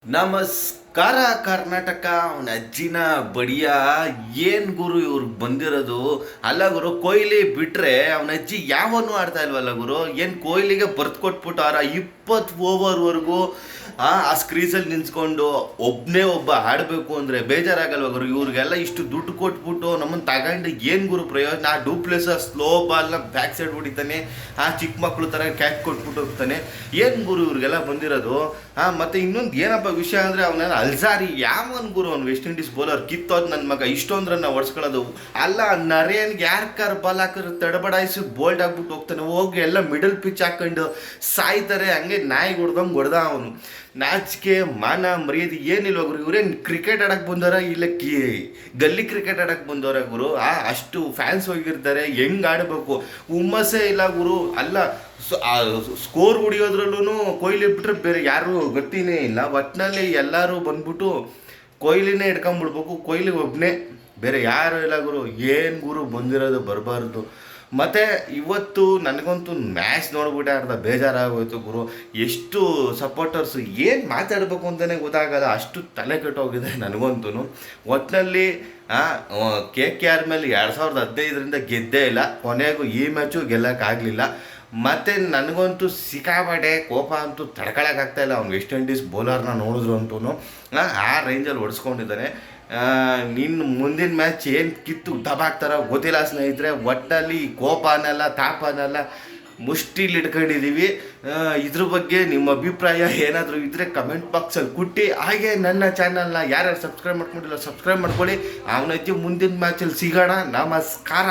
ನಮಸ್ಕಾರ ಕರ್ನಾಟಕ. ಅವನ ಅಜ್ಜಿನ ಬಡಿಯ ಏನ್ ಗುರು ಇವ್ರಿಗೆ ಬಂದಿರೋದು. ಅಲ್ಲ ಗುರು, ಕೊಹ್ಲಿ ಬಿಟ್ರೆ ಅವನ ಅಜ್ಜಿ ಯಾವನು ಆಡ್ತಾ ಇಲ್ವಲ್ಲ ಗುರು. ಏನ್ ಕೊಹ್ಲಿಗೆ ಬರ್ತ್ ಕೊಟ್ಬಿಟ್ಟು 20 ಓವರ್ವರೆಗೂ ಆ ಸ್ಕ್ರೀಸಲ್ಲಿ ನಿಂತ್ಕೊಂಡು ಒಬ್ಬ ಆಡಬೇಕು ಅಂದರೆ ಬೇಜಾರಾಗಲ್ವ ಗುರು. ಇವ್ರಿಗೆಲ್ಲ ಇಷ್ಟು ದುಡ್ಡು ಕೊಟ್ಬಿಟ್ಟು ನಮ್ಮನ್ನು ತಗೊಂಡು ಏನು ಗುರು ಪ್ರಯೋಜನ. ಆ ಡೂಪ್ಲೆಸರ್ ಸ್ಲೋ ಬಾಲ್ನ ಬ್ಯಾಕ್ ಸೈಡ್ ಹೊಡಿತಾನೆ, ಆ ಚಿಕ್ಕ ಮಕ್ಕಳು ಥರ ಕ್ಯಾಚ್ ಕೊಟ್ಬಿಟ್ಟು ಹೋಗ್ತಾನೆ. ಏನು ಗುರು ಇವ್ರಿಗೆಲ್ಲ ಬಂದಿರೋದು. ಮತ್ತು ಇನ್ನೊಂದು ಏನಪ್ಪ ವಿಷಯ ಅಂದರೆ ಅವನ ಅಲ್ಜಾರಿ ಯಾವನ್ ಗುರು, ಅವ್ನು ವೆಸ್ಟ್ ಇಂಡೀಸ್ ಬೌಲರ್ ಕಿತ್ತೋದು ನನ್ನ ಮಗ. ಇಷ್ಟೊಂದ್ರೆ ನಾವು ಹೊಡ್ಸ್ಕೊಳ್ಳೋದು ಅಲ್ಲ. ನರೇನ್ಗೆ ಯಾರ್ಕಾರ ಬಾಲ್ ಹಾಕಿದ್ರೆ ತಡಬಡಾಯಿಸಿ ಬೋಲ್ಡ್ ಆಗ್ಬಿಟ್ಟು ಹೋಗ್ತಾನೆ. ಹೋಗಿ ಎಲ್ಲ ಮಿಡಲ್ ಪಿಚ್ ಹಾಕೊಂಡು ಸಾಯ್ತಾರೆ. ಹಂಗೆ ನಾಯಿ ಹೊಡ್ದಂಗೆ ಹೊಡೆದ ಅವನು. ನಾಚಿಕೆ ಮಾನ ಮರ್ಯಾದೆ ಏನಿಲ್ವ ಗುರು. ಇವ್ರೇನು ಕ್ರಿಕೆಟ್ ಆಡಕ್ಕೆ ಬಂದವರ ಇಲ್ಲ ಗಲ್ಲಿ ಕ್ರಿಕೆಟ್ ಆಡಕ್ಕೆ ಬಂದವರ ಗುರು. ಅಷ್ಟು ಫ್ಯಾನ್ಸ್ ಹೋಗಿರ್ತಾರೆ. ಹೆಂಗೆ ಆಡಬೇಕು ಹುಮ್ಮಸ್ಸೇ ಇಲ್ಲ ಗುರು. ಅಲ್ಲ ಸ್ಕೋರ್ ಹೊಡಿಯೋದ್ರಲ್ಲೂ ಕೊಹ್ಲಿ ಬಿಟ್ಟರೆ ಬೇರೆ ಯಾರು ಗಟ್ಟಿನೇ ಇಲ್ಲ. ಒಟ್ಟಿನಲ್ಲಿ ಎಲ್ಲರೂ ಬಂದ್ಬಿಟ್ಟು ಕೊಹ್ಲಿನೇ ಹಿಡ್ಕೊಂಬಿಡ್ಬೇಕು. ಕೊಹ್ಲಿ ಒಬ್ಬನೇ, ಬೇರೆ ಯಾರು ಇಲ್ಲ ಗುರು. ಏನು ಗುರು ಬಂದಿರೋದು ಬರಬಾರ್ದು. ಮತ್ತು ಇವತ್ತು ನನಗಂತೂ ಮ್ಯಾಚ್ ನೋಡ್ಬಿಟ್ಟೆ ಅರ್ಧ ಬೇಜಾರಾಗೋಯ್ತು ಗುರು. ಎಷ್ಟು ಸಪೋರ್ಟರ್ಸು ಏನು ಮಾತಾಡಬೇಕು ಅಂತಲೇ ಗೊತ್ತಾಗಲ್ಲ, ಅಷ್ಟು ತಲೆ ಕೆಟ್ಟೋಗಿದೆ ನನಗಂತೂ. ಒಟ್ಟಿನಲ್ಲಿ KKR ಮೇಲೆ 2015ರಿಂದ ಗೆದ್ದೇ ಇಲ್ಲ. ಕೊನೆಗೂ ಈ ಮ್ಯಾಚು ಗೆಲ್ಲಕ್ಕಾಗಲಿಲ್ಲ. ಮತ್ತು ನನಗಂತೂ ಸಿಕ್ಕಾಪಟ್ಟೆ ಕೋಪ ಅಂತೂ ತಡ್ಕೊಳಕ್ಕಾಗ್ತಾಯಿಲ್ಲ. ಅವ್ನು ವೆಸ್ಟ್ ಇಂಡೀಸ್ ಬೌಲರ್ನ ನೋಡಿದ್ರು ಅಂತೂ ಆ ರೇಂಜಲ್ಲಿ ಹೊಡೆಸ್ಕೊಂಡಿದ್ದಾನೆ. ನಿನ್ನ ಮುಂದಿನ ಮ್ಯಾಚ್ ಏನು ಕಿತ್ತು ದಬಾಕ್ತಾರೋ ಗೊತ್ತಿಲ್ಲ ಸ್ನೇಹಿತರೆ. ಒಟ್ಟಲ್ಲಿ ಕೋಪ ಅನ್ನಲ್ಲ, ತಾಪ ಅನ್ನಲ್ಲ, ಮುಷ್ಟಿಲಿ ಇಟ್ಕೊಂಡಿದ್ದೀವಿ. ಇದ್ರ ಬಗ್ಗೆ ನಿಮ್ಮ ಅಭಿಪ್ರಾಯ ಏನಾದರೂ ಇದ್ದರೆ ಕಮೆಂಟ್ ಬಾಕ್ಸಲ್ಲಿ ಕೊಟ್ಟು. ಹಾಗೆ ನನ್ನ ಚಾನಲ್ನ ಯಾರ್ಯಾರು ಸಬ್ಸ್ಕ್ರೈಬ್ ಮಾಡ್ಕೊಂಡಿಲ್ಲ ಸಬ್ಸ್ಕ್ರೈಬ್ ಮಾಡ್ಕೊಳ್ಳಿ. ಅವನಜ್ಜಿ ಮುಂದಿನ ಮ್ಯಾಚಲ್ಲಿ ಸಿಗೋಣ. ನಮಸ್ಕಾರ.